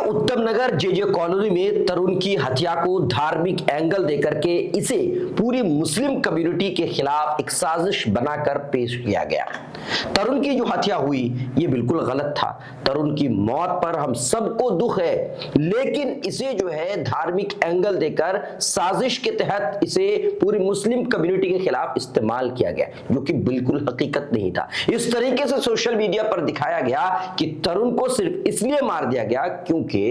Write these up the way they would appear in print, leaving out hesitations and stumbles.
उत्तम नगर जे कॉलोनी में तरुण की हत्या को धार्मिक एंगल देकर के इसे पूरी मुस्लिम कम्युनिटी के खिलाफ एक साजिश बनाकर पेश किया गया। तरुण की जो हत्या हुई ये बिल्कुल गलत था। तरुण की मौत पर हम सबको दुख है, लेकिन इसे जो है धार्मिक एंगल देकर साजिश के तहत इसे पूरी मुस्लिम कम्युनिटी के खिलाफ इस्तेमाल किया गया, जो कि बिल्कुल हकीकत नहीं था। इस तरीके से सोशल मीडिया पर दिखाया गया कि तरुण को सिर्फ इसलिए मार दिया गया क्योंकि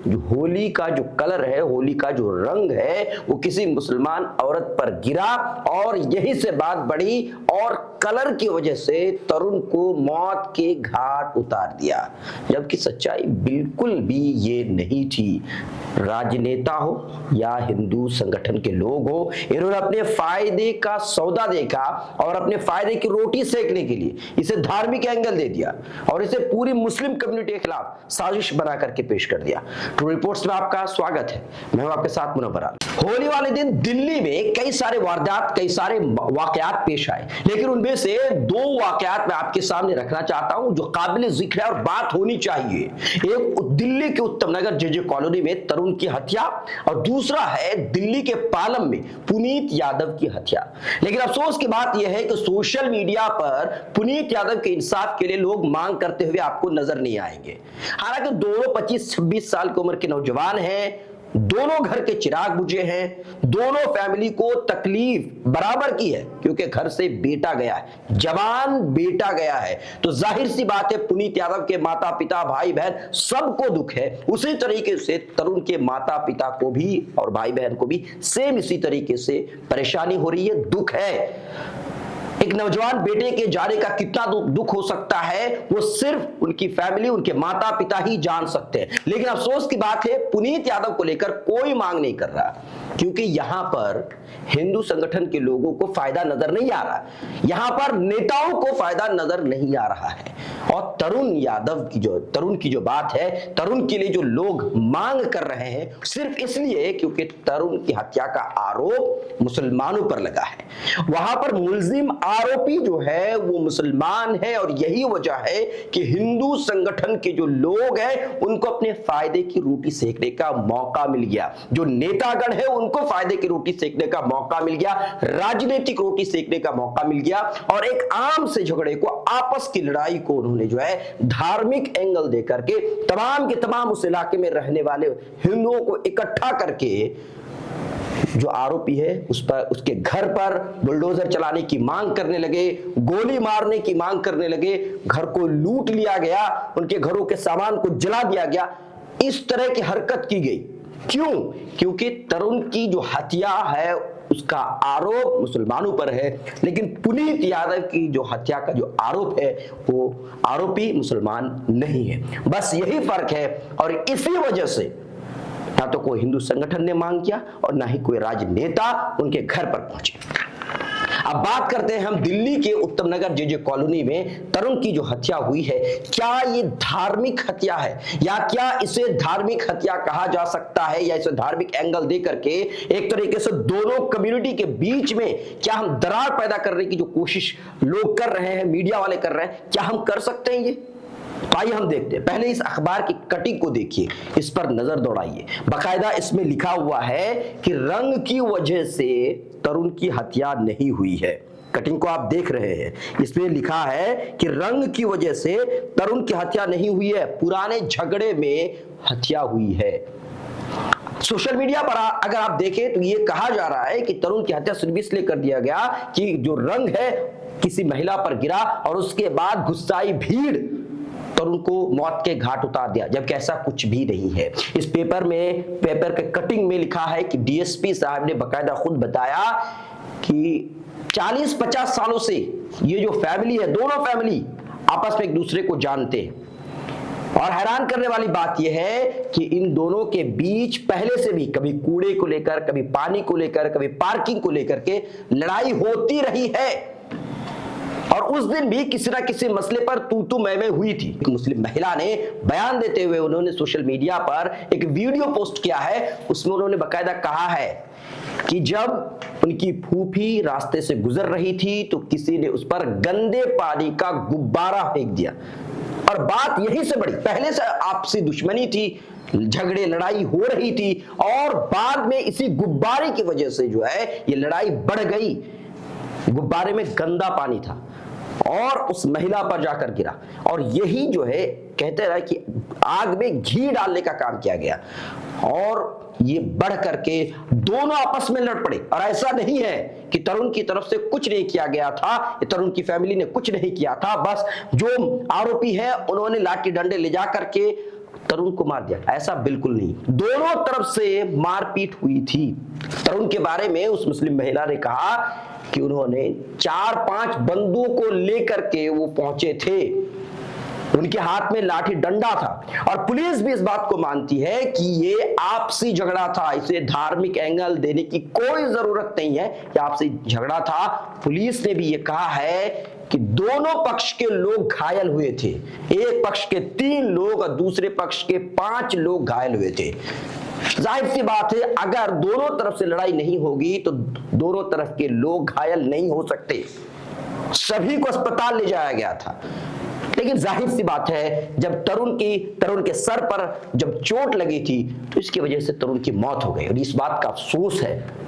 जो होली का जो कलर है, होली का जो रंग है, वो किसी मुसलमान औरत पर गिरा और यही से बात बढ़ी और कलर की वजह से तरुण को मौत के घाट उतार दिया, जबकि सच्चाई बिल्कुल भी ये नहीं थी। राजनेता हो या हिंदू संगठन के लोग हो, इन्होंने अपने फायदे का सौदा देखा और अपने फायदे की रोटी सेकने के लिए इसे धार्मिक एंगल दे दिया और इसे पूरी मुस्लिम कम्युनिटी के खिलाफ साजिश बना करके पेश कर दिया। ट्रू रिपोर्ट्स में आपका स्वागत है, मैं हूं आपके साथ मुनव्वर आलम। होली वाले दिन दिल्ली में कई सारे वारदात, कई सारे वाकयात पेश आए, लेकिन उनमें से दो वाकयात मैं आपके सामने रखना चाहता हूं जो काबिल जिक्र है और बात होनी चाहिए। एक दिल्ली के उत्तम नगर जे कॉलोनी में तरुण की हत्या और दूसरा है दिल्ली के पालम में पुनीत यादव की हत्या। लेकिन अफसोस की बात यह है कि सोशल मीडिया पर पुनीत यादव के इंसाफ के लिए लोग मांग करते हुए आपको नजर नहीं आएंगे। हालांकि दोनों 25-26 साल की उम्र के नौजवान हैं, दोनों घर के चिराग बुझे हैं, दोनों फैमिली को तकलीफ बराबर की है क्योंकि घर से बेटा गया है, जवान बेटा गया है। तो जाहिर सी बात है पुनीत यादव के माता पिता, भाई बहन सबको दुख है। उसी तरीके से तरुण के माता पिता को भी और भाई बहन को भी सेम इसी तरीके से परेशानी हो रही है, दुख है। एक नौजवान बेटे के जाने का कितना दुख हो सकता है वो सिर्फ उनकी फैमिली, उनके माता पिता ही जान सकते हैं। लेकिन अफसोस की बात है पुनीत यादव को लेकर कोई मांग नहीं कर रहा क्योंकि यहां पर हिंदू संगठन के लोगों को फायदा नजर नहीं आ रहा, यहां पर नेताओं को फायदा नजर नहीं आ रहा है। और तरुण की जो बात है, तरुण के लिए जो लोग मांग कर रहे हैं सिर्फ इसलिए क्योंकि तरुण की हत्या का आरोप मुसलमानों पर लगा है। वहां पर मुलजिम आरोपी जो है वो मुसलमान है और यही वजह है कि हिंदू संगठन के जो लोग हैं उनको अपने फायदे की रोटी सेकने का मौका मिल गया। जो नेतागण है उनको फायदे की रोटी सेकने का मौका मिल गया, राजनीतिक रोटी सेकने का मौका मिल गया और एक आम से झगड़े को, आपस की लड़ाई को उन्होंने जो है धार्मिक एंगल देकर के तमाम के तमाम उस इलाके में रहने वाले हिंदुओं को इकट्ठा करके जो आरोपी है उस पर, उसके घर पर बुलडोजर चलाने की मांग करने लगे, गोली मारने की मांग करने लगे, घर को लूट लिया गया, उनके घरों के सामान को जला दिया गया। इस तरह की हरकत की गई। क्यों? क्योंकि तरुण की जो हत्या है उसका आरोप मुसलमानों पर है, लेकिन पुनीत यादव की जो हत्या का जो आरोप है वो आरोपी मुसलमान नहीं है। बस यही फर्क है और इसी वजह से ना तो कोई हिंदू संगठन ने मांग किया और ना ही कोई राजनेता उनके घर पर पहुंचे। अब बात करते हैं हम दिल्ली के उत्तम नगर जे कॉलोनी में तरुण की जो हत्या हुई है, क्या ये धार्मिक हत्या है या क्या इसे धार्मिक हत्या कहा जा सकता है या इसे धार्मिक एंगल दे करके एक तरीके से दोनों कम्युनिटी के बीच में क्या हम दरार पैदा करने की जो कोशिश लोग कर रहे हैं, मीडिया वाले कर रहे हैं, क्या हम कर सकते हैं ये? तो आइए हम देखते हैं। पहले इस अखबार की कटिंग को देखिए, इस पर नजर दौड़ाइए। बाकायदा इसमें लिखा हुआ है कि रंग की वजह से तरुण की हत्या नहीं हुई है। कटिंग को आप देख रहे हैं, इसमें लिखा है कि रंग की वजह से तरुण की हत्या नहीं हुई है, पुराने झगड़े में हत्या हुई है। सोशल मीडिया पर अगर आप देखें तो ये कहा जा रहा है कि तरुण की हत्या सिर्फ इसलिए कर दिया गया कि जो रंग है किसी महिला पर गिरा और उसके बाद गुस्साई भीड़ तरुण को मौत के घाट उतार दिया, जबकि ऐसा कुछ भी नहीं है। इस पेपर के कटिंग में लिखा है कि डीएसपी साहब ने बकायदा खुद बताया कि 40-50 सालों से ये जो फैमिली है, दोनों फैमिली आपस में एक दूसरे को जानते हैं और हैरान करने वाली बात यह है कि इन दोनों के बीच पहले से भी कभी कूड़े को लेकर, कभी पानी को लेकर, कभी पार्किंग को लेकर के लड़ाई होती रही है और उस दिन भी किसी ना किसी मसले पर तू मैं हुई थी। एक मुस्लिम महिला ने बयान देते हुए उन्होंने सोशल मीडिया पर एक वीडियो पोस्ट किया है, उसमें उन्होंने बकायदा कहा है कि जब उनकी फूफी रास्ते से गुजर रही थी तो किसी ने उस पर गंदे पानी का गुब्बारा फेंक दिया और बात यहीं से बढ़ी। पहले से आपसी दुश्मनी थी, झगड़े लड़ाई हो रही थी और बाद में इसी गुब्बारे की वजह से जो है ये लड़ाई बढ़ गई। गुब्बारे में गंदा पानी था और उस महिला पर जाकर गिरा और यही जो है कहते रहे कि आग में घी डालने का काम किया गया और ये बढ़ करके दोनों आपस में लड़ पड़े। और ऐसा नहीं है कि तरुण की तरफ से कुछ नहीं किया गया था, तरुण की फैमिली ने कुछ नहीं किया था, बस जो आरोपी है उन्होंने लाठी डंडे ले जा करके तरुण को मार दिया, ऐसा बिल्कुल नहीं। दोनों तरफ से मारपीट हुई थी। तरुण के बारे में उस मुस्लिम महिला ने कहा कि उन्होंने 4-5 बंदूकों को लेकर के वो पहुंचे थे, उनके हाथ में लाठी डंडा था और पुलिस भी इस बात को मानती है कि ये आपसी झगड़ा था। इसे धार्मिक एंगल देने की कोई जरूरत नहीं है कि आपसी झगड़ा था। पुलिस ने भी ये कहा है कि दोनों पक्ष के लोग घायल हुए थे, एक पक्ष के 3 लोग और दूसरे पक्ष के 5 लोग घायल हुए थे। जाहिर सी बात है अगर दोनों तरफ से लड़ाई नहीं होगी तो दोनों तरफ के लोग घायल नहीं हो सकते। सभी को अस्पताल ले जाया गया था, लेकिन जाहिर सी बात है जब तरुण के सर पर जब चोट लगी थी तो इसकी वजह से तरुण की मौत हो गई और इस बात का अफसोस है।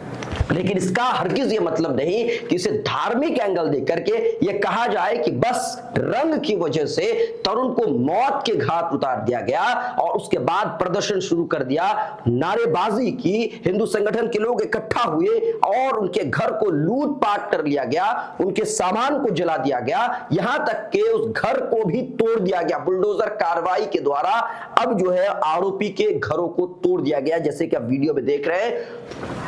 लेकिन इसका हरगिज ये मतलब नहीं कि इसे धार्मिक एंगल दे करके ये कहा जाए कि बस रंग की वजह से तरुण को मौत के घाट उतार दिया गया और उसके बाद प्रदर्शन शुरू कर दिया, नारेबाजी की, हिंदू संगठन के लोग इकट्ठा हुए और उनके घर को लूटपाट कर लिया गया, उनके सामान को जला दिया गया, यहां तक कि उस घर को भी तोड़ दिया गया। बुलडोजर कार्रवाई के द्वारा अब जो है आरोपी के घरों को तोड़ दिया गया। जैसे कि आप वीडियो में देख रहे हैं,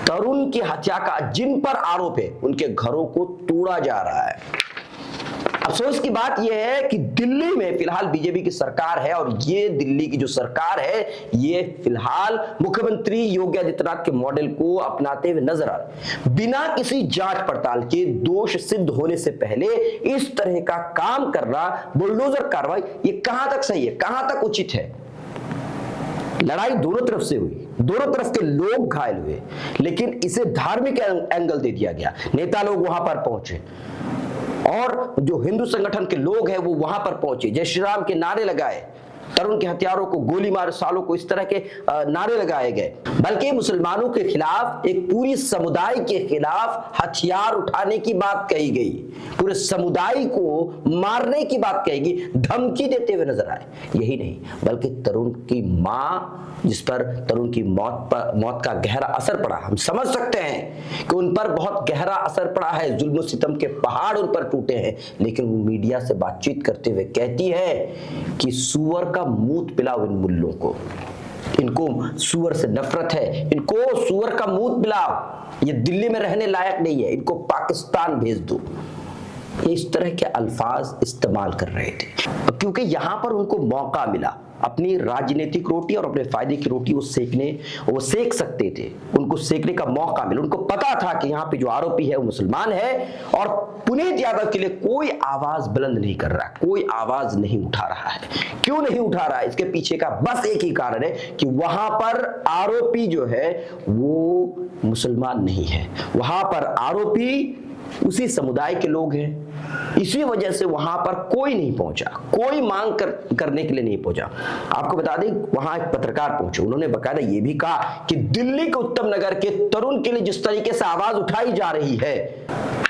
तरुण की हत्या का जिन पर आरोप है उनके घरों को तोड़ा जा रहा है। अफसोस की बात यह है कि दिल्ली में फिलहाल बीजेपी की सरकार है और ये दिल्ली की जो सरकार है ये फिलहाल मुख्यमंत्री योगी आदित्यनाथ के मॉडल को अपनाते हुए नजर आ रहा है। बिना किसी जांच पड़ताल के दोष सिद्ध होने से पहले इस तरह का काम करना, बुलडोजर कार्रवाई, ये कहां तक सही है, कहां तक उचित है? लड़ाई दोनों तरफ से हुई, दोनों तरफ के लोग घायल हुए, लेकिन इसे धार्मिक एंगल दे दिया गया। नेता लोग वहां पर पहुंचे और जो हिंदू संगठन के लोग हैं वो वहां पर पहुंचे, जय श्री राम के नारे लगाए, तरुण के हथियारों को गोली मार सालों को, इस तरह के नारे लगाए गए। बल्कि मुसलमानों के खिलाफ, एक पूरी समुदाय के खिलाफ हथियार उठाने की बात कही गई, पूरे समुदाय को मारने की बात कही गई, धमकी देते हुए नजर आए। यही नहीं बल्कि तरुण की मां, जिस पर तरुण की मौत का गहरा असर पड़ा, हम समझ सकते हैं कि उन पर बहुत गहरा असर पड़ा है, जुल्म सितम के पहाड़ उन पर टूटे हैं, लेकिन वो मीडिया से बातचीत करते हुए कहती है कि सुअर का मूत पिलाओ इन मुल्लों को, इनको सुअर से नफरत है, इनको सुअर का मूत पिलाओ, ये दिल्ली में रहने लायक नहीं है, इनको पाकिस्तान भेज दो। ये इस तरह के अल्फाज इस्तेमाल कर रहे थे क्योंकि यहां पर उनको मौका मिला अपनी राजनीतिक रोटी और अपने फायदे की रोटी वो सेक सकते थे, उनको सेकने का मौका मिला। उनको पता था कि यहाँ पे जो आरोपी है वो मुसलमान है और पुनीत यादव के लिए कोई आवाज बुलंद नहीं कर रहा, कोई आवाज नहीं उठा रहा है। क्यों नहीं उठा रहा है? इसके पीछे का बस एक ही कारण है कि वहां पर आरोपी जो है वो मुसलमान नहीं है, वहां पर आरोपी उसी समुदाय के लोग हैं। इसी वजह से वहां पर कोई नहीं पहुंचा, कोई मांग करने के लिए नहीं पहुंचा। आपको बता दें वहां एक पत्रकार पहुंचे, उन्होंने बकायदा ये भी कहा कि दिल्ली के उत्तम नगर के तरुण के लिए जिस तरीके से आवाज उठाई जा रही है,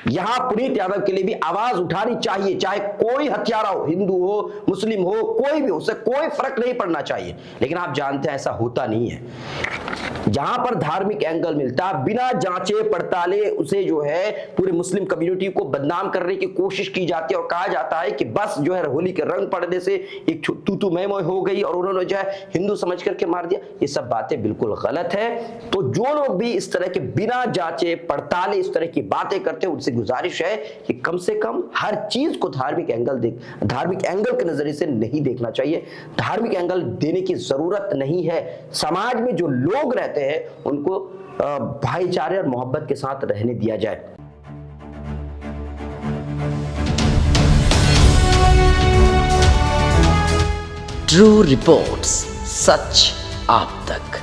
यहां पुनीत यादव के लिए भी आवाज उठानी चाहिए, चाहे कोई हत्यारा हो, हिंदू हो, मुस्लिम हो, कोई भी हो, उससे कोई फर्क नहीं पड़ना चाहिए। लेकिन आप जानते हैं ऐसा होता नहीं है। जहां पर धार्मिक एंगल मिलता, बिना जांचे पड़ताले उसे जो है पूरे मुस्लिम कम्युनिटी को बदनाम करने की कोशिश की जाती है और कहा जाता है कि बस जो है होली के रंग पड़ने से एक तू मैं हो गई और उन्होंने जो है हिंदू समझ करके मार दिया। ये सब बातें बिल्कुल गलत है। तो जो लोग भी इस तरह के बिना जांचे पड़ताले इस तरह की बातें करते हैं, उनसे गुजारिश है कि कम से कम हर चीज को धार्मिक एंगल के नजरिए से नहीं देखना चाहिए। धार्मिक एंगल देने की जरूरत नहीं है। समाज में जो लोग रहते हैं उनको भाईचारे और मोहब्बत के साथ रहने दिया जाए। ट्रू रिपोर्ट्स, सच आप तक।